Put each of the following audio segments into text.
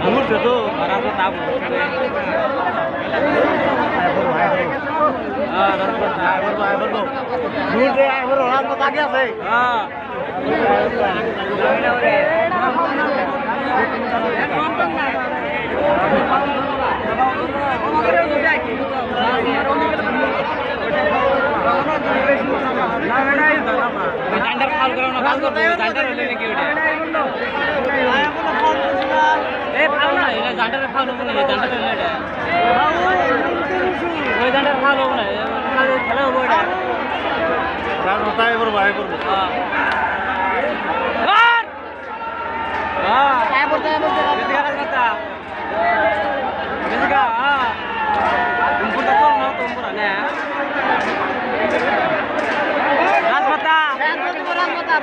ঘুরছে তো আগে আছে ডান্ডার ফাল করো না ফাল করতে ডান্ডার হলে নাকি ওটা এ ফাল না এটা ডান্ডারে ফাল হবে না ডান্ডার হলে এটা ওই ডান্ডার ফাল হবে না খেলা হবে এটা তাই এবার ভাই করবো काय बोलतोय बेसिका राजमाता बेसिका तुमपुर तक ना तुमपुर आने राजमाता राजमाता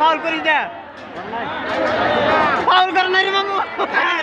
ফাউল করি না ফাউল করে না রে মামু